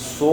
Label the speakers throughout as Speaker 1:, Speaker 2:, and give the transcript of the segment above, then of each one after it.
Speaker 1: 100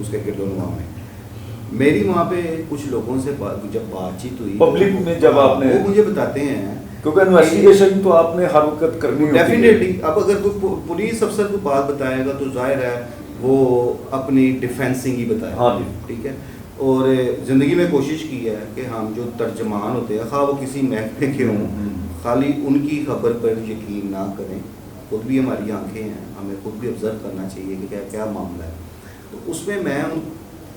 Speaker 2: اس کے گردونواں میں میری وہاں پہ کچھ لوگوں سے جب بات چیت ہوئی
Speaker 1: پبلک میں جب آپ نے
Speaker 2: وہ مجھے بتاتے ہیں
Speaker 1: کیونکہ انویسٹیگیشن تو آپ نے ہر وقت کرنی ہوتی ہے
Speaker 2: ڈیفینیٹلی. اب اگر کوئی پولیس افسر کو بات بتائے گا تو ظاہر ہے وہ اپنی ڈیفینسنگ ہی بتائے گا.
Speaker 1: ہاں جی.
Speaker 2: ٹھیک ہے. اور زندگی میں کوشش کی ہے کہ ہم جو ترجمان ہوتے ہیں خواہ وہ کسی محکمے کے ہوں خالی ان کی خبر پر یقین نہ کریں. خود بھی ہماری آنکھیں ہیں, ہمیں خود بھی آبزرو کرنا چاہیے کہ کیا معاملہ ہے. تو اس میں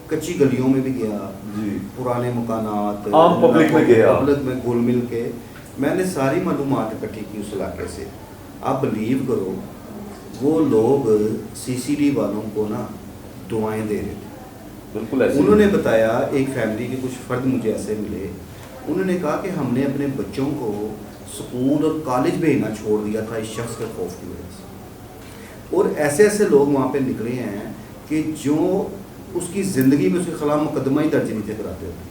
Speaker 2: کچی گلیوں میں بھی گیا
Speaker 1: جی,
Speaker 2: پرانے مکانات
Speaker 1: عام پبلک میں گیا,
Speaker 2: پبلک میں گھل مل کے میں نے ساری معلومات اکٹھی کی اس علاقے سے. آپ بلیو کرو وہ لوگ سی سی ڈی والوں کو نا دعائیں دے رہے تھے.
Speaker 1: بالکل ایسے
Speaker 2: انہوں نے بتایا ایک فیملی کے کچھ فرد مجھے ایسے ملے, انہوں نے کہا کہ ہم نے اپنے بچوں کو اسکول اور کالج بھیجنا چھوڑ دیا تھا اس شخص کے خوف کی وجہ سے. اور ایسے ایسے لوگ وہاں پہ نکلے ہیں کہ جو اس کی زندگی میں اس کے خلاف مقدمہ ہی درج نہیں تھے کراتے ہوتے.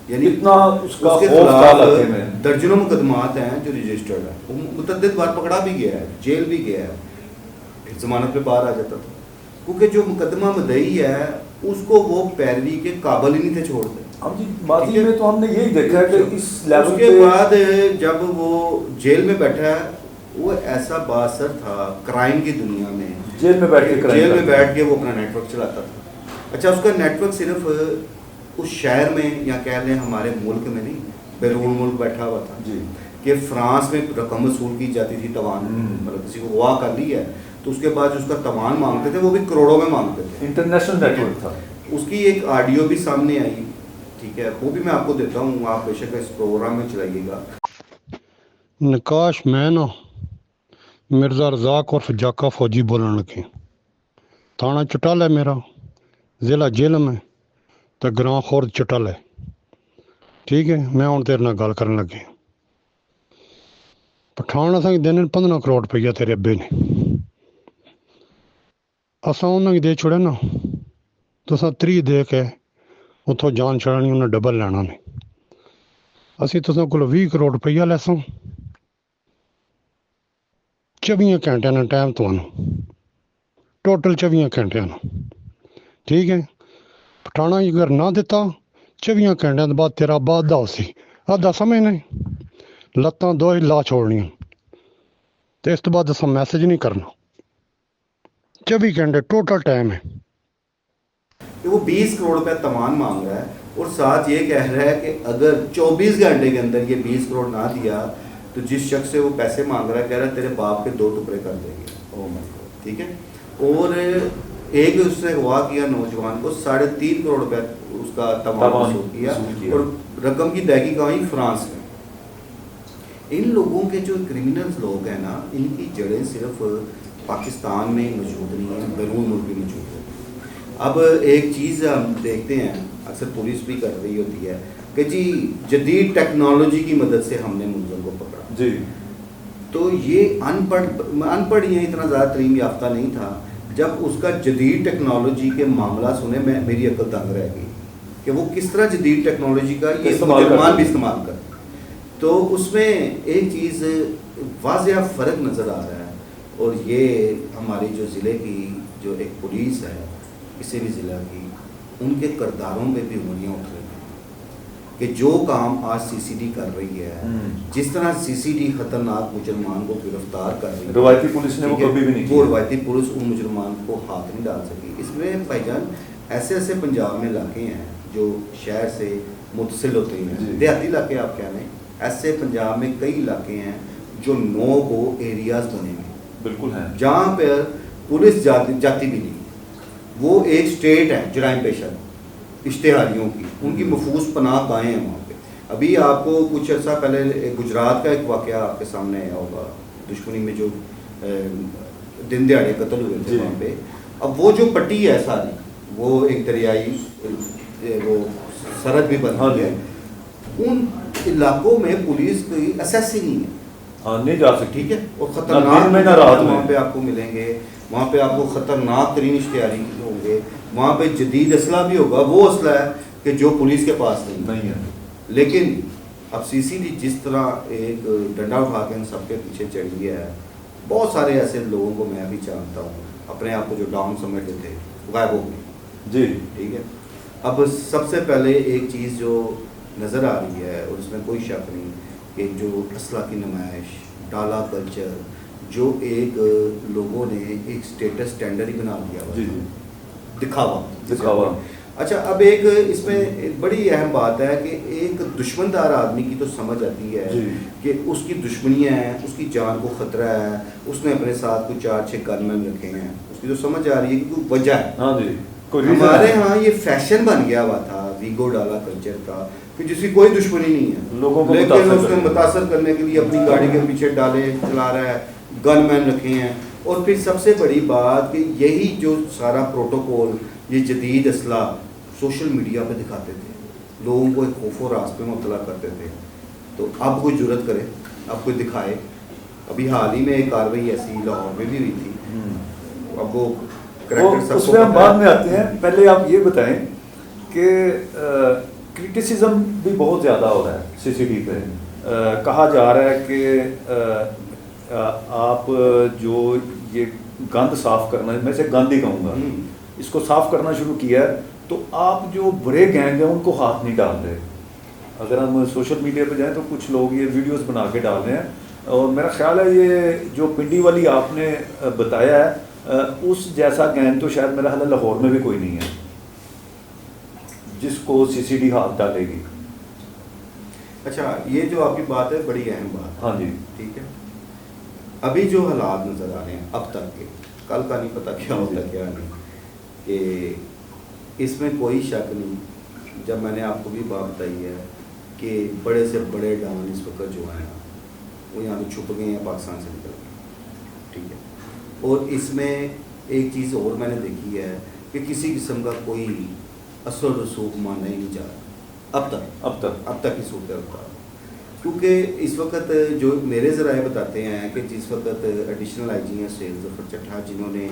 Speaker 2: یعنی
Speaker 1: اتنا اس کا
Speaker 2: کے
Speaker 1: خوف تھا علاقے میں.
Speaker 2: درجنوں مقدمات ہیں جو رجسٹرڈ ہیں. وہ متعدد بار پکڑا بھی گیا ہے, جیل بھی گیا ہے, ضمانت پہ باہر آ جاتا تھا. کیونکہ جو مقدمہ مدعی ہے اس کو وہ پیروی کے قابل ہی نہیں تھے چھوڑتے.
Speaker 1: ہم جی ماضی میں تو ہم نے یہی دیکھا ہے کہ اس لیول
Speaker 2: اس کے بعد جب وہ جیل میں بیٹھا ہے وہ ایسا بااثر تھا کرائم کی دنیا میں,
Speaker 1: جیل میں
Speaker 2: بیٹھ کے وہ اپنا نیٹ ورک چلاتا تھا. اچھا اس کا نیٹ ورک صرف اس شہر میں یا کہہ لیں ہمارے ملک میں نہیں, بیرون ملک بیٹھا ہوا تھا.
Speaker 1: جی,
Speaker 2: کہ فرانس میں رقم وصول کی جاتی تھی توان, مطلب کسی کو غوا کر لی ہے تو اس کے بعد اس کا توان مانگتے تھے, وہ بھی کروڑوں میں مانگتے تھے.
Speaker 1: انٹرنیشنل نیٹ ورک تھا.
Speaker 2: اس کی ایک آڈیو بھی سامنے آئی, ٹھیک ہے, وہ بھی میں آپ کو دیتا ہوں, آپ بے شک اس پروگرام میں چلائیے گا.
Speaker 3: نکاش میں نا مرزا رزاق اور جاکا فوجی بولن لگے. تھانہ چٹال ہے میرا, ضلع جہلم ہے تو گراں خورد چٹل ہے. ٹھیک ہے, میں ہوں تیرے نال گل کرن لگے. پٹھان اساں دینے 15 کروڑ روپیہ تیرے ابے نے, اساں انہاں کی دے چھڑے نا, تساں 30 دے کے اتوں جان چھڑانی, انہیں ڈبل لینا نہیں. اسی تساں کولو 20 کروڑ روپیہ لیساں, 24 گھنٹے نا ٹائم تمہیں, ٹوٹل 24 گھنٹے نا. ٹھیک ہے, پٹھانا اگر نہ دیتا 24 گھنٹے بعد تیرا بعد دا سی آدھا سمجھ نہیں, لتاں دو ہی لا چھوڑنیاں تو اس تو بعد اساں میسج نہیں کرنا. 24 گھنٹے ٹوٹل ٹائم ہے.
Speaker 2: کہ وہ 20 کروڑ روپے توان مانگ رہا ہے اور ساتھ یہ کہہ رہا ہے کہ اگر 24 گھنٹے کے اندر یہ 20 کروڑ نہ دیا تو جس شخص سے وہ پیسے مانگ رہا ہے کہہ رہا ہے تیرے باپ کے 2 ٹکڑے کر دیں گے. ٹھیک ہے. اور ایک اس نے اغوا کیا نوجوان کو 3.5 کروڑ روپے اس کا توان وصول کیا اور رقم کی ادائیگی کا ہوئی فرانس میں. ان لوگوں کے جو کرمنلز لوگ ہیں نا, ان کی جڑیں صرف پاکستان میں موجود نہیں ہیں, بیرون ملک بھی موجود ہیں. اب ایک چیز ہم دیکھتے ہیں اکثر پولیس بھی کر رہی ہوتی ہے کہ جی جدید ٹیکنالوجی کی مدد سے ہم نے ملزم کو پکڑا.
Speaker 1: جی,
Speaker 2: تو یہ ان پڑھ یہ اتنا زیادہ تعلیم یافتہ نہیں تھا. جب اس کا جدید ٹیکنالوجی کے معاملہ سنے میری عقل دنگ رہ گئی کہ وہ کس طرح جدید ٹیکنالوجی کا یہ مسلمان بھی استعمال کرتے. تو اس میں ایک چیز واضح فرق نظر آ رہا ہے, اور یہ ہماری جو ضلع کی جو ایک پولیس ہے کسی بھی ضلع کی, ان کے کرداروں پہ بھی انگلیاں اٹھ رہی ہیں کہ جو کام آج سی سی ڈی کر رہی ہے, جس طرح سی سی ڈی خطرناک مجرمان کو گرفتار کر رہی ہے,
Speaker 1: روایتی پولیس نے وہ کبھی بھی نہیں کیا.
Speaker 2: وہ روایتی پولیس ان مجرمان کو ہاتھ نہیں ڈال سکی. اس میں بھائی جان ایسے ایسے پنجاب میں علاقے ہیں جو شہر سے متصل ہوتے ہیں, دیہاتی علاقے آپ کہہ رہے ہیں, ایسے پنجاب میں کئی علاقے ہیں جو 9 کو ایریاز بنے ہوئے
Speaker 1: بالکل ہیں
Speaker 2: جہاں پر پولیس جاتی بھی نہیں. وہ ایک اسٹیٹ ہے جرائم پیشہ اشتہاریوں کی, ان کی محفوظ پناہ گاہیں ہیں وہاں پہ. ابھی آپ کو کچھ عرصہ پہلے گجرات کا ایک واقعہ آپ کے سامنے آیا ہوگا, دشمنی میں جو دن دیہڑے قتل ہوئے تھے وہاں پہ. اب وہ جو پٹی ہے ساری, وہ ایک دریائی وہ سرحد بھی بن گئی ہے, ان علاقوں میں پولیس کوئی اسیس ہی نہیں ہے,
Speaker 1: نہیں جا سکتی.
Speaker 2: ٹھیک ہے. اور خطرناک وہاں پہ آپ کو ملیں گے, وہاں پہ آپ کو خطرناک ترین اشتہاری ہوں گے, وہاں پہ جدید اسلحہ بھی ہوگا, وہ اسلحہ ہے کہ جو پولیس کے پاس نہیں ہے. لیکن اب سی سی ڈی جس طرح ایک ڈنڈا اٹھا کے ان سب کے پیچھے چڑھ گیا ہے, بہت سارے ایسے لوگوں کو میں بھی جانتا ہوں اپنے آپ کو جو ڈاؤن سمجھتے تھے غائب ہو گئے.
Speaker 1: جی
Speaker 2: ٹھیک ہے. اب سب سے پہلے ایک چیز جو نظر آ رہی ہے اور اس میں کوئی شک نہیں کہ جو اسلحہ کی نمائش، ڈالا کلچر، جو ایک لوگوں نے ایک اسٹیٹس اسٹینڈرڈ ہی بنا دیا ہوا
Speaker 1: جی
Speaker 2: تھا.
Speaker 1: جی
Speaker 2: دکھاوا. اچھا اب ایک اس میں بڑی اہم بات ہے کہ ایک دشمن دار آدمی کی تو سمجھ آتی ہے
Speaker 1: جی
Speaker 2: کہ اس کی دشمنیاں ہیں، اس کی جان کو خطرہ ہے، اس نے اپنے ساتھ کوئی 4-6 گن مین رکھے ہیں، اس کی تو سمجھ آ رہی ہے کہ کوئی وجہ ہے.
Speaker 1: ہاں جی.
Speaker 2: ہمارے ہاں یہ فیشن بن گیا ہوا تھا ویگو ڈالا کلچر کا کہ جس کی کوئی دشمنی نہیں ہے،
Speaker 1: لوگوں کو
Speaker 2: لیکن اس کو متاثر کرنے کے لیے اپنی گاڑی کے پیچھے ڈالے چلا رہا ہے، گن مین رکھے ہیں. اور پھر سب سے بڑی بات کہ یہی جو سارا پروٹوکول، یہ جدید اسلحہ سوشل میڈیا پہ دکھاتے تھے، لوگوں کو ایک خوف و راز پہ مبتلا کرتے تھے. تو اب کوئی جرت کرے، اب کوئی دکھائے. ابھی حال ہی میں ایک کارروائی ایسی لاہور میں بھی ہوئی تھی. اب وہ
Speaker 1: اس میں ہم بعد میں آتے ہیں. پہلے آپ یہ بتائیں کہ کرٹیسزم بھی بہت زیادہ ہو رہا ہے سی سی ٹی پہ. کہا جا رہا ہے کہ آپ جو یہ گند صاف کرنا، میں سے گند ہی کہوں گا، اس کو صاف کرنا شروع کیا ہے تو آپ جو برے گینگ ہیں ان کو ہاتھ نہیں ڈال رہے. اگر ہم سوشل میڈیا پہ جائیں تو کچھ لوگ یہ ویڈیوز بنا کے ڈال رہے ہیں، اور میرا خیال ہے یہ جو پنڈی والی آپ نے بتایا ہے اس جیسا گینگ تو شاید میرا خیال ہے لاہور میں بھی کوئی نہیں ہے جس کو سی سی ٹی ہاتھ ڈالے گی.
Speaker 2: اچھا یہ جو آپ کی بات ہے بڑی اہم بات.
Speaker 1: ہاں جی.
Speaker 2: ٹھیک ہے. ابھی جو حالات نظر آ رہے ہیں اب تک کے، کل کا نہیں پتا کیا ہوتا کیا نہیں، کہ اس میں کوئی شک نہیں. جب میں نے آپ کو بھی بات بتائی ہے کہ بڑے سے بڑے ڈان اس وقت جو ہیں وہ یہاں پہ چھپ گئے ہیں، پاکستان سے نکل گئے. ٹھیک ہے. اور اس میں ایک چیز اور میں نے دیکھی ہے کہ کسی قسم کا کوئی اثر و رسوخ مانا ہی نہیں جا رہا اب تک کی صورت حال. کیونکہ اس وقت جو میرے ذرائع بتاتے ہیں کہ جس وقت ایڈیشنل آئی جی ہیں سیل ظفر چٹھا، جنہوں نے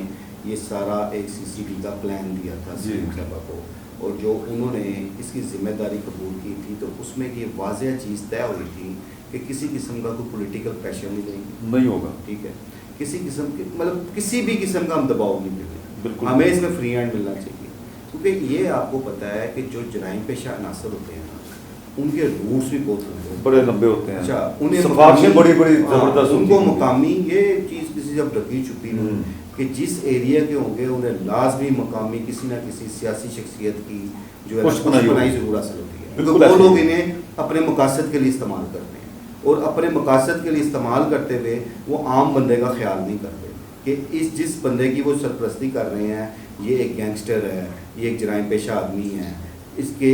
Speaker 2: یہ سارا ایک سی سی ٹی کا پلان دیا تھا صاحبہ کو، اور جو انہوں نے اس کی ذمہ داری قبول کی تھی، تو اس میں یہ واضح چیز طے ہوئی تھی کہ کسی قسم کا کوئی پولیٹیکل پریشر نہیں ہوگا. ٹھیک ہے. کسی قسم کے مطلب کسی بھی قسم کا ہم دباؤ نہیں ملے. بالکل ہمیں اس میں فری ہینڈ ملنا چاہیے. کیونکہ یہ آپ کو پتہ ہے کہ جو جرائم پیشہ عناصر ہوتے ہیں ان کے روٹس بھی بہت
Speaker 1: بڑے لمبے ہوتے ہیں.
Speaker 2: اچھا انہیں
Speaker 1: بڑی زبردست
Speaker 2: ان کو مقامی یہ چیز کسی جب ڈکی چھپی نہیں کہ جس ایریا کے ہوں گے انہیں لازمی مقامی کسی نہ کسی سیاسی شخصیت کی جو ہے پشپنائی ضرور حاصل ہوتی ہے. کیونکہ وہ لوگ انہیں اپنے مقاصد کے لیے استعمال کرتے ہیں، اور اپنے مقاصد کے لیے استعمال کرتے ہوئے وہ عام بندے کا خیال نہیں کرتے کہ جس بندے کی وہ سرپرستی کر رہے ہیں یہ ایک گینگسٹر ہے، یہ ایک جرائم پیشہ آدمی ہے. اس کے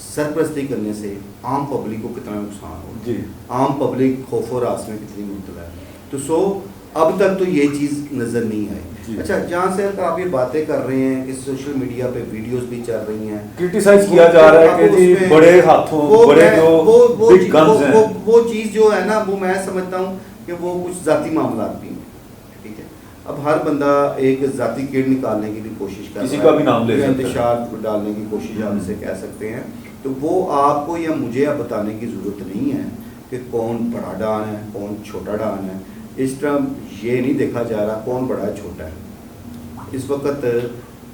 Speaker 2: سرپرستی کرنے سے عام پبلک کو کتنا نقصان ہو. جی. عام پبلک خوف و راس میں کتنی مبتلا ہے. تو اب تک تو یہ چیز نظر نہیں آئی. جی. اچھا جہاں سے آپ یہ باتیں کر رہے ہیں کہ سوشل میڈیا پہ ویڈیوز بھی چل رہی ہیں،
Speaker 1: کرٹیسائز کیا جا رہا ہے کہ جی بڑے ہاتھوں بڑے جو بگ گنز ہیں،
Speaker 2: وہ چیز جو ہے نا وہ میں سمجھتا ہوں کہ وہ کچھ ذاتی معاملات بھی ہیں. ٹھیک ہے. اب ہر بندہ ایک ذاتی کیڑ نکالنے کی بھی کوشش کر رہا ہے،
Speaker 1: کسی کا بھی نام لے
Speaker 2: انتشار ڈالنے کی کوشش آپ اسے کہہ سکتے ہیں. تو وہ آپ کو یا مجھے اب بتانے کی ضرورت نہیں ہے کہ کون بڑا ڈان ہے کون چھوٹا ڈان ہے. اس طرح یہ نہیں دیکھا جا رہا کون بڑا ہے چھوٹا ہے. اس وقت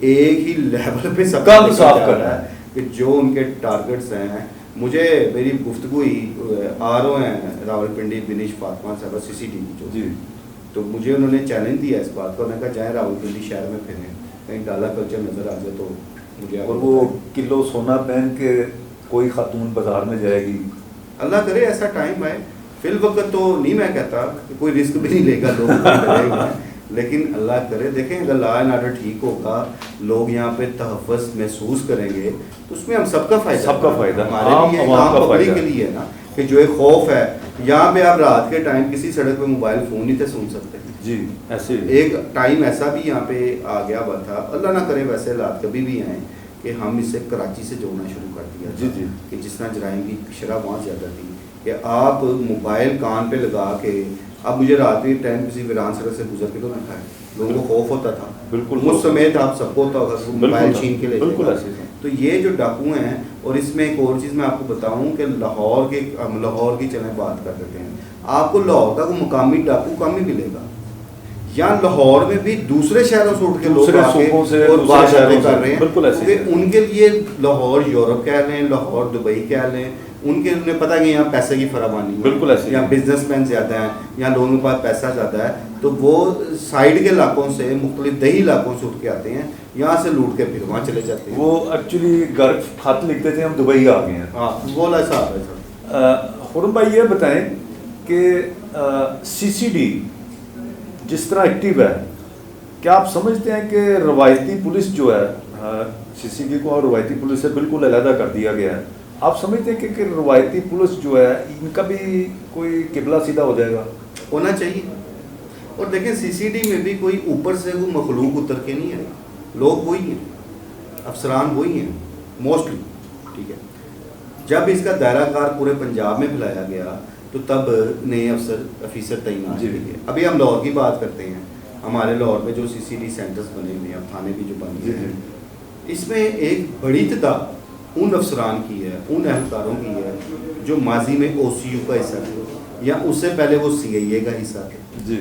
Speaker 2: ایک ہی لیول پہ سب کام صاف کر رہا ہے کہ جو ان کے ٹارگٹس ہیں. مجھے میری گفتگو ہی آر او ہیں راولپنڈی بنیش فاطمہ صاحبہ سی سی ٹی وی جو، جی، تو مجھے انہوں نے چیلنج دیا اس بات کو. میں نے کہا جائیں راولپنڈی شہر میں پھریں، کہیں ڈالا کلچر نظر آ جائے تو مجھے.
Speaker 1: اور وہ کلو سونا پہن کے کوئی خاتون بازار میں جائے گی،
Speaker 2: اللہ کرے ایسا ٹائم آئے. فی الوقت تو نہیں میں کہتا کہ کوئی رسک بھی نہیں لے گا لوگ لیکن اللہ کرے دیکھیں اگر لا اینڈ آرڈر ٹھیک ہوگا، لوگ یہاں پہ تحفظ محسوس کریں گے تو اس میں ہم سب کا فائدہ ہمارے لیے عام پبلک کے لیے ہے نا. کہ جو ایک خوف ہے یہاں پہ آپ رات کے ٹائم کسی سڑک پہ موبائل فون نہیں تھے سن سکتے.
Speaker 1: جی ایسے
Speaker 2: ایک ٹائم ایسا بھی یہاں پہ آ گیا ہوا تھا. اللہ نہ کرے ویسے حالات کبھی بھی آئیں کہ ہم اس سے کراچی سے جوڑنا شروع کر دیا. جی جی. کہ جس طرح جرائم کی شرح وہاں زیادہ تھی کہ آپ موبائل کان پہ لگا کے، اب مجھے رات کے ٹائم کسی ویران سڑک سے گزر کے تو نہ کھائے، لوگوں کو خوف ہوتا تھا. بالکل مجھ سمیت آپ سب کو ہوتا ہوگا موبائل چھین کے لے. بالکل ایسے. تو یہ جو ڈاکو ہیں، اور اس میں ایک اور چیز میں آپ کو بتاؤں کہ لاہور کی چلیں بات کر دیتے ہیں. آپ کو لاہور کا کوئی مقامی ڈاکو کم ہی ملے گا. یہاں لاہور میں بھی دوسرے شہروں سے اٹھ کے لوگ
Speaker 1: دوسرے
Speaker 2: آ کے
Speaker 1: صوبوں سے،
Speaker 2: اور
Speaker 1: دوسرے
Speaker 2: بات
Speaker 1: شہروں
Speaker 2: کر
Speaker 1: سے،
Speaker 2: رہے ہیں
Speaker 1: بالکل ایسے ہی
Speaker 2: کہ ان کے لیے لاہور یورپ کہہ لیں، لاہور دبئی کہہ لیں، انہیں پتہ کہ یہاں پیسے کی فراوانی ہے،
Speaker 1: بالکل ایسے ہی
Speaker 2: یہاں بزنس مین زیادہ ہیں، یہاں لوگوں کے پاس پیسہ زیادہ ہے، تو وہ سائڈ کے علاقوں سے، مختلف دیہی علاقوں سے اٹھ کے آتے ہیں، یہاں سے لوٹ کے پھر وہاں چلے جاتے ہیں.
Speaker 1: وہ ایکچولی گھر خط لکھتے تھے ہم دبئی آ گئے ہیں.
Speaker 2: ہاں وہ والا حساب ہے سر.
Speaker 1: خرم بھائی یہ بتائیں کہ سی سی ڈی جس طرح ایکٹیو ہے، کیا آپ سمجھتے ہیں کہ روایتی پولیس جو ہے، سی سی ڈی کو اور روایتی پولیس سے بالکل علیحدہ کر دیا گیا ہے، آپ سمجھتے ہیں کہ روایتی پولیس جو ہے ان کا بھی کوئی قبلہ سیدھا ہو جائے گا؟
Speaker 2: ہونا چاہیے. اور دیکھیں سی سی ڈی میں بھی کوئی اوپر سے کوئی مخلوق اتر کے نہیں ہے، لوگ وہی ہیں، افسران وہی ہیں موسٹلی. ٹھیک ہے، جب اس کا دائرہ کار پورے پنجاب میں پھیلایا گیا تو تب نئے افیسر تعینات
Speaker 1: جی.
Speaker 2: کیے گئے. ابھی ہم لاہور کی بات کرتے ہیں، ہمارے لاہور میں جو سی سی ڈی سینٹرز بنے ہوئے ہیں، تھانے بھی جو بن گئے ہیں، اس میں ایک بڑی تعداد ان افسران کی ہے، ان اہلکاروں کی ہے جو ماضی میں او سی یو کا حصہ تھے یا اس سے پہلے وہ سی آئی اے کا حصہ تھے.
Speaker 1: جی.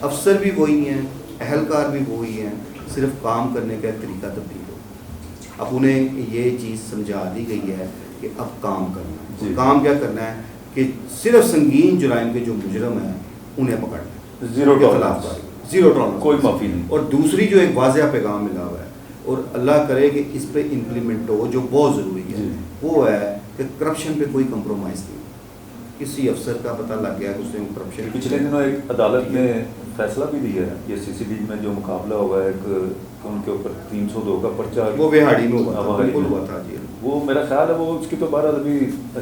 Speaker 2: افسر بھی وہی ہیں، اہلکار بھی وہی ہیں، صرف کام کرنے کا ایک طریقہ تبدیل ہو. اب انہیں یہ چیز سمجھا دی گئی ہے کہ اب کام کرنا ہے.
Speaker 1: جی.
Speaker 2: کام کیا کرنا ہے کہ صرف سنگین جرائم کے جو مجرم ہیں انہیں پکڑنا ہے،
Speaker 1: زیرو
Speaker 2: ان کے
Speaker 1: ٹالرنس،
Speaker 2: خلاف کارروائی، زیرو ٹالرنس،
Speaker 1: کوئی معافی نہیں.
Speaker 2: اور دوسری جو ایک واضح پیغام ملا ہوا ہے اور اللہ کرے کہ اس پہ امپلیمنٹ ہو، جو بہت ضروری ہے،
Speaker 1: جی.
Speaker 2: وہ ہے کہ کرپشن پہ کوئی کمپرومائز نہیں. کسی افسر کا پتہ لگ گیا کہ اس نے کرپشن،
Speaker 1: پچھلے دنوں ایک عدالت نے فیصلہ بھی دیا ہے، یہ سی سی ڈی میں جو مقابلہ ہوا ہے، ایک ان کے اوپر 302 کا پرچہ،
Speaker 2: وہ وہاڑی میں ہوا تھا،
Speaker 1: وہاڑی
Speaker 2: بالکل
Speaker 1: میں
Speaker 2: ہوا تھا. جی
Speaker 1: وہ میرا خیال ہے وہ اس کی تو بہرحال ابھی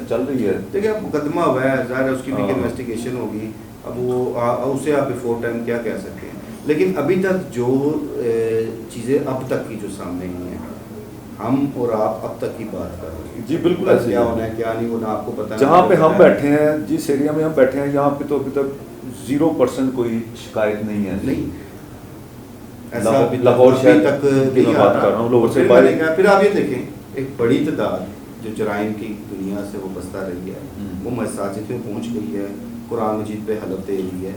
Speaker 1: چل رہی ہے.
Speaker 2: دیکھیں اب مقدمہ ہوا ہے، ظاہر ہے اس کی بھی
Speaker 1: ہاں.
Speaker 2: انویسٹیگیشن ہوگی. اب وہ اسے آپ بیفور ٹائم کیا کہہ سکتے ہیں، لیکن ابھی تک جو چیزیں اب تک کی جو سامنے آئی ہیں، ہم اور آپ اب تک کی بات کر رہے ہیں.
Speaker 1: جی بالکل ایسے
Speaker 2: کیا ہونا ہے کیا نہیں ہونا آپ کو پتہ.
Speaker 1: جہاں پہ ہم بیٹھے ہیں، جس ایریا میں ہم بیٹھے ہیں، یہاں پہ تو ابھی تک 0% کوئی شکایت نہیں ہے.
Speaker 2: نہیں ایسا
Speaker 1: لاہور شہر
Speaker 2: تک
Speaker 1: کی میں بات کر رہا ہوں، لاہور سے
Speaker 2: پھر
Speaker 1: باہر.
Speaker 2: میں نے کہا، پھر آپ یہ دیکھیں ایک بڑی تعداد جو جرائم کی دنیا سے وہ بستہ رہی ہے، وہ مساجد میں پہنچ گئی ہے، قرآن مجید پہ حلف دے رہی ہے،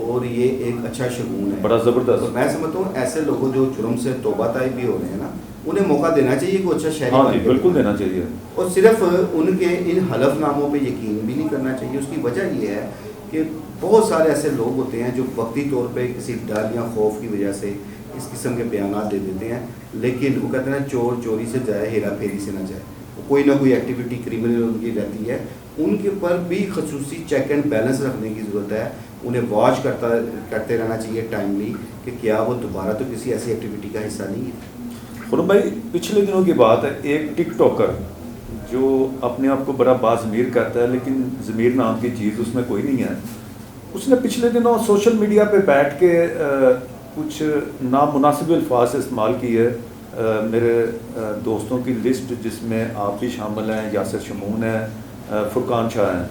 Speaker 2: اور یہ ایک اچھا شگون ہے،
Speaker 1: بڑا زبردست.
Speaker 2: میں سمجھتا ہوں ایسے لوگوں جو جرم سے توبہ طائب بھی ہو رہے ہیں نا، انہیں موقع دینا چاہیے کہ وہ اچھا شہری
Speaker 1: ہاں
Speaker 2: بن
Speaker 1: جی
Speaker 2: کے
Speaker 1: بالکل
Speaker 2: دکھائیں.
Speaker 1: دینا چاہیے.
Speaker 2: اور صرف ان کے ان حلف ناموں پہ یقین بھی نہیں کرنا چاہیے. اس کی وجہ یہ ہے کہ بہت سارے ایسے لوگ ہوتے ہیں جو وقتی طور پہ کسی ڈر یا خوف کی وجہ سے اس قسم کے بیانات دے دیتے ہیں، لیکن وہ کہتے ہیں چور چوری سے جائے، ہیرا پھیری سے نہ جائے. کوئی نہ کوئی ایکٹیویٹی کریمنل ان کی رہتی ہے، ان کے اوپر بھی خصوصی چیک اینڈ بیلنس رکھنے کی ضرورت ہے. انہیں واچ کرتے رہنا چاہیے ٹائملی کہ کیا وہ دوبارہ تو کسی ایسی ایکٹیویٹی کا حصہ نہیں ہے.
Speaker 1: خرم بھائی پچھلے دنوں کی بات ہے، ایک ٹک ٹاکر جو اپنے آپ کو بڑا باضمیر کہتا ہے لیکن ضمیر نام کی چیز اس میں کوئی نہیں ہے، اس نے پچھلے دنوں سوشل میڈیا پہ بیٹھ کے کچھ نامناسب الفاظ استعمال کی ہے. میرے دوستوں کی لسٹ جس میں آپ بھی شامل ہیں، یاسر شمون ہیں، فرقان شاہ ہیں،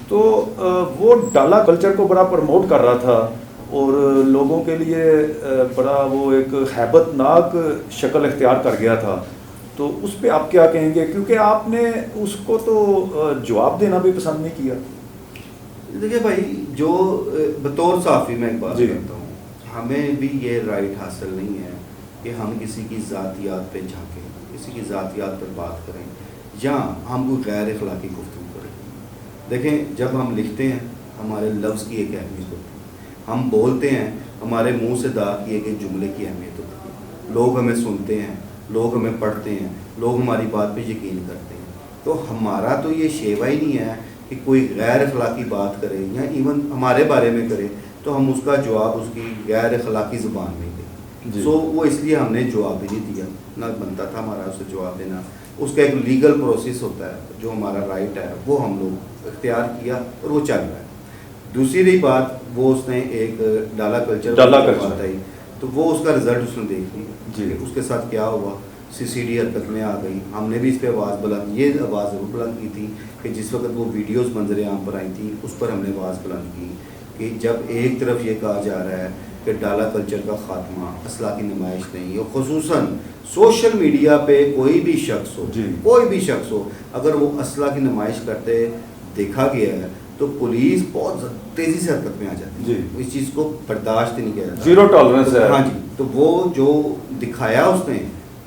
Speaker 1: تو وہ ڈالا کلچر کو بڑا پروموٹ کر رہا تھا اور لوگوں کے لیے بڑا وہ ایک ہیبت ناک شکل اختیار کر گیا تھا. تو اس پہ آپ کیا کہیں گے، کیونکہ آپ نے اس کو تو جواب دینا بھی پسند نہیں کیا؟
Speaker 2: دیکھیے بھائی، جو بطور صحافی میں ایک بات
Speaker 1: جی.
Speaker 2: کرتا ہوں، ہمیں بھی یہ رائٹ حاصل نہیں ہے کہ ہم کسی کی ذاتیات پہ جھانکیں، کسی کی ذاتیات پر بات کریں یا ہم کوئی غیر اخلاقی گفتگو کریں. دیکھیں جب ہم لکھتے ہیں ہمارے لفظ کی ایک اہمیت ہوتی ہے، ہم بولتے ہیں ہمارے منہ سے دا کیے گئے جملے کی اہمیت ہوتی ہے. لوگ ہمیں سنتے ہیں، لوگ ہمیں پڑھتے ہیں، لوگ ہماری بات پہ یقین کرتے ہیں. تو ہمارا تو یہ شیوا ہی نہیں ہے کہ کوئی غیر اخلاقی بات کرے یا ایون ہمارے بارے میں کرے تو ہم اس کا جواب اس کی غیر اخلاقی زبان میں دیں.
Speaker 1: جی.
Speaker 2: سو وہ اس لیے ہم نے جواب بھی نہیں دیا، نہ بنتا تھا ہمارا اسے جواب دینا. اس کا ایک لیگل پروسیس ہوتا ہے، جو ہمارا رائٹ ہے وہ ہم لوگ اختیار کیا اور وہ چل رہا ہے. دوسری رہی بات، وہ اس نے ایک ڈالا کلچر بات آئی تو وہ اس کا رزلٹ اس نے دیکھ لی.
Speaker 1: جی.
Speaker 2: اس کے ساتھ کیا ہوا، سی سی ڈی حرکت میں آ گئی. ہم نے بھی اس پہ یہ آواز ضرور بلند کی تھی کہ جس وقت وہ ویڈیوز منظر عام پر آئی تھیں اس پر ہم نے آواز بلند کی کہ جب ایک طرف یہ کہا جا رہا ہے کہ ڈالا کلچر کا خاتمہ اسلحہ کی نمائش نہیں ہے، خصوصاً سوشل میڈیا پہ کوئی بھی شخص ہو،
Speaker 1: جی.
Speaker 2: کوئی بھی شخص ہو، اگر وہ اسلحہ کی نمائش کرتے دیکھا گیا ہے تو پولیس بہت تیزی سے حرکت میں آ جاتی ہے.
Speaker 1: جی.
Speaker 2: اس چیز کو برداشت ہی نہیں کیا جاتا.
Speaker 1: زیرو ٹالرنس ہے.
Speaker 2: ہاں جی. تو وہ جو دکھایا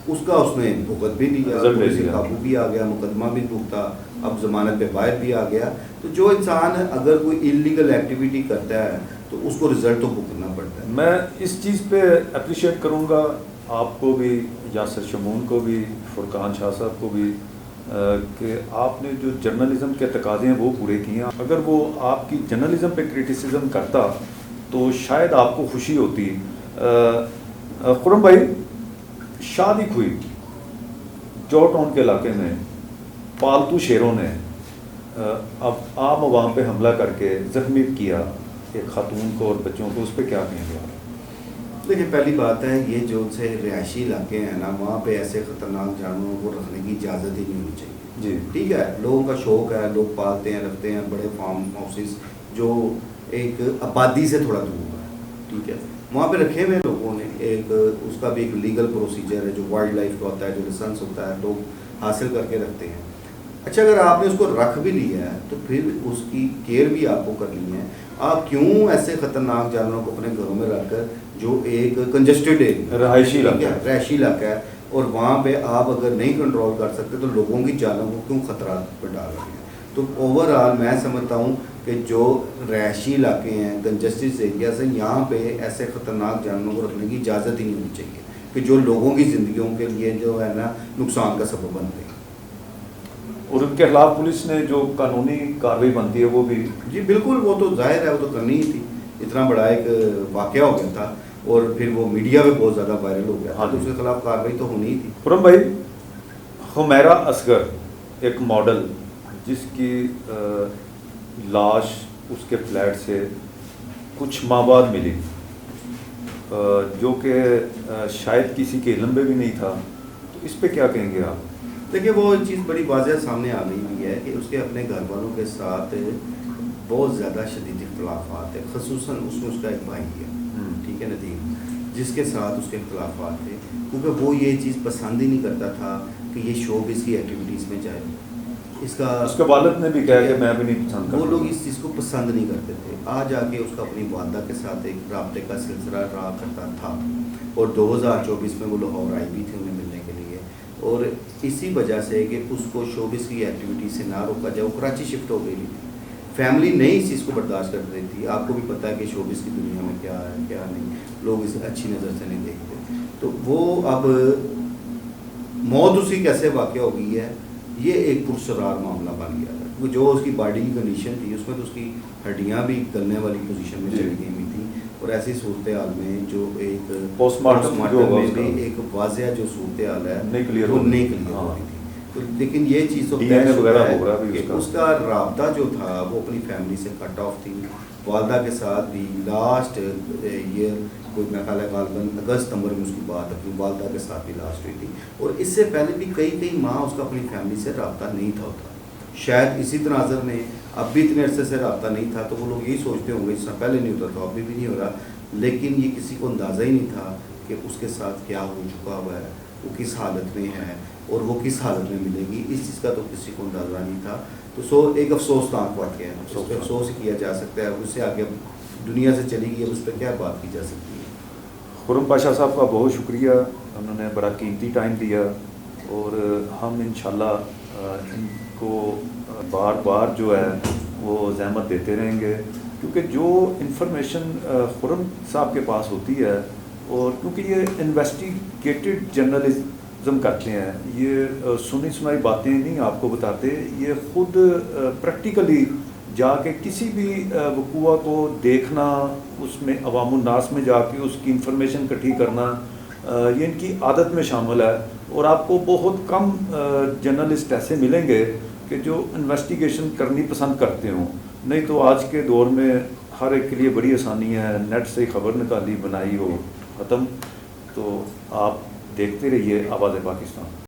Speaker 2: اس کا اس نے بھگت بھی لیا, پولیس سے قابو بھی آ گیا, مقدمہ بھی ٹوٹا, اب ضمانت پہ باہر بھی آ گیا. تو جو انسان اگر کوئی انلیگل ایکٹیویٹی کرتا ہے تو اس کو رزلٹ تو بھگتنا پڑتا ہے.
Speaker 1: میں اس چیز پہ اپریشیٹ کروں گا آپ کو بھی, یاسر شمون کو بھی, فرقان شاہ صاحب کو بھی, کہ آپ نے جو جرنلزم کے تقاضے ہیں وہ پورے کیے ہیں. اگر وہ آپ کی جرنلزم پہ کرٹیسزم کرتا تو شاید آپ کو خوشی ہوتی. خرم بھائی, شادی کھوئی جو ٹاؤن کے علاقے میں پالتو شیروں نے اب عام عوام پہ حملہ کر کے زخمی کیا ایک خاتون کو اور بچوں کو, اس پہ کیا کہیں گے آپ؟
Speaker 2: دیکھیں, پہلی بات ہے یہ جو سے رہائشی علاقے ہیں نا, وہاں پہ ایسے خطرناک جانوروں کو رکھنے کی اجازت ہی نہیں ہونی چاہیے.
Speaker 1: جی
Speaker 2: ٹھیک ہے, لوگوں کا شوق ہے, لوگ پالتے ہیں, رکھتے ہیں, بڑے فارم ہاؤسز جو ایک آبادی سے تھوڑا دور ہے, ٹھیک ہے, وہاں پہ رکھے ہوئے لوگوں نے. ایک اس کا بھی ایک لیگل پروسیجر ہے جو وائلڈ لائف کا ہوتا ہے, جو لائسنس ہوتا ہے, لوگ حاصل کر کے رکھتے ہیں. اچھا, اگر آپ نے اس کو رکھ بھی لیا ہے تو پھر اس کی کیئر بھی آپ کو کرنی ہے. آپ کیوں ایسے خطرناک جانوروں کو اپنے گھروں میں رکھ کر, جو ایک کنجسٹڈ
Speaker 1: رہائشی
Speaker 2: علاقہ ہے, اور وہاں پہ آپ اگر نہیں کنٹرول کر سکتے تو لوگوں کی جانوں کو کیوں خطرات پر ڈال رہے ہیں. تو اوور آل میں سمجھتا ہوں کہ جو رہائشی علاقے ہیں, کنجسٹڈ ایریاز ہیں, یہاں پہ ایسے خطرناک جانوروں کو رکھنے کی اجازت ہی نہیں ہونی چاہیے کہ جو لوگوں کی زندگیوں کے لیے جو ہے نا نقصان کا سبب بنتے ہیں.
Speaker 1: اور ان کے خلاف پولیس نے جو قانونی کارروائی بنتی ہے وہ بھی.
Speaker 2: جی بالکل, وہ تو ظاہر ہے, وہ تو کرنی ہی تھی. اتنا بڑا ایک واقعہ ہو گیا تھا اور پھر وہ میڈیا میں بہت زیادہ وائرل ہو گیا. تو اس کے خلاف کارروائی تو ہونی ہی تھی.
Speaker 1: خرم بھائی, حمیرہ اصغر ایک ماڈل جس کی لاش اس کے فلیٹ سے کچھ ماہ بعد ملی, جو کہ شاید کسی کے علم میں بھی نہیں تھا, تو اس پہ کیا کہیں گے آپ؟
Speaker 2: دیکھیے, وہ چیز بڑی واضح سامنے آ گئی ہوئی ہے کہ اس کے اپنے گھر والوں کے ساتھ بہت زیادہ شدید اختلافات ہیں. خصوصاً اس میں اس کا ایک بھائی ہے, ٹھیک ہے, ندیم, جس کے ساتھ اس کے اختلافات تھے, کیونکہ وہ یہ چیز پسند ہی نہیں کرتا تھا کہ یہ شو بھی اس کی ایکٹیویٹیز میں جائے. اس کے والد نے بھی کہا کہ میں بھی نہیں پسند کرتا. وہ لوگ اس چیز کو پسند نہیں کرتے تھے. آج آ کے اس کا اپنی والدہ کے ساتھ ایک رابطے کا سلسلہ رہا کرتا تھا, اور 2024 میں وہ لاہور آئی بھی تھی انہیں ملنے کے لیے. اور اسی وجہ سے کہ اس کو شوبز کی ایکٹیویٹی سے نہ روکا جائے, وہ کراچی شفٹ ہو گئی تھی. فیملی نہیں اس چیز کو برداشت کر رہی تھی. آپ کو بھی پتہ ہے کہ شوبز کی دنیا میں کیا ہے کیا نہیں, لوگ اسے اچھی نظر سے نہیں دیکھتے. تو وہ اب موت اسی کیسے واقع ہو گئی ہے, یہ ایک پرسرار معاملہ بن گیا تھا. وہ جو اس کی باڈی کی کنڈیشن تھی, اس میں تو اس کی ہڈیاں بھی گلنے والی پوزیشن میں چلی گئی ہوئی تھیں, اور ایسی صورتحال میں جو ایک پوسٹ مارٹم میں بھی ایک واضح جو صورتحال ہے وہ نہیں کلیئر ہو رہی تھی. لیکن یہ چیز تو اس کا رابطہ جو تھا وہ اپنی فیملی سے کٹ آف تھی. والدہ کے ساتھ بھی لاسٹ ایئر کوئی میرا خیال ہے غالباً اگست ستمبر میں اس کی بات اپنی والدہ کے ساتھ بھی لاسٹ ہوئی تھی. اور اس سے پہلے بھی کئی ماہ اس کا اپنی فیملی سے رابطہ نہیں تھا ہوتا. شاید اسی تناظر میں اب بھی اتنے عرصے سے رابطہ نہیں تھا, تو وہ لوگ یہی سوچتے ہوں گے جس طرح پہلے نہیں ہوتا تھا ابھی بھی نہیں ہو رہا. لیکن یہ کسی کو اندازہ ہی نہیں تھا کہ اس کے ساتھ کیا ہو چکا ہوا ہے, وہ کس حالت میں ہے اور وہ کس حالت میں ملے گی. اس چیز کا تو کسی کو اندازہ نہیں تھا. تو ایک افسوسناک واقعہ ہے, اس پہ افسوس ہی کیا جا سکتا ہے. اس سے آگے دنیا سے چلی گئی, اب اس پہ کیا بات کی جا سکتی ہے.
Speaker 1: خرم پاشا صاحب کا بہت شکریہ, انہوں نے بڑا قیمتی ٹائم دیا, اور ہم انشاءاللہ ان کو بار بار جو ہے وہ زحمت دیتے رہیں گے, کیونکہ جو انفارمیشن خرم صاحب کے پاس ہوتی ہے, اور کیونکہ یہ انویسٹیگیٹڈ جرنلزم کرتے ہیں, یہ سنی سنائی باتیں نہیں آپ کو بتاتے, یہ خود پریکٹیکلی جا کے کسی بھی وقوع کو دیکھنا, اس میں عوام الناس میں جا کے اس کی انفارمیشن اکٹھی کرنا, یہ ان کی عادت میں شامل ہے. اور آپ کو بہت کم جرنلسٹ ایسے ملیں گے کہ جو انویسٹیگیشن کرنی پسند کرتے ہوں. نہیں تو آج کے دور میں ہر ایک کے لیے بڑی آسانی ہے, نیٹ سے خبر نکالی, بنائی ہو, ختم. تو آپ دیکھتے رہیے آواز پاکستان.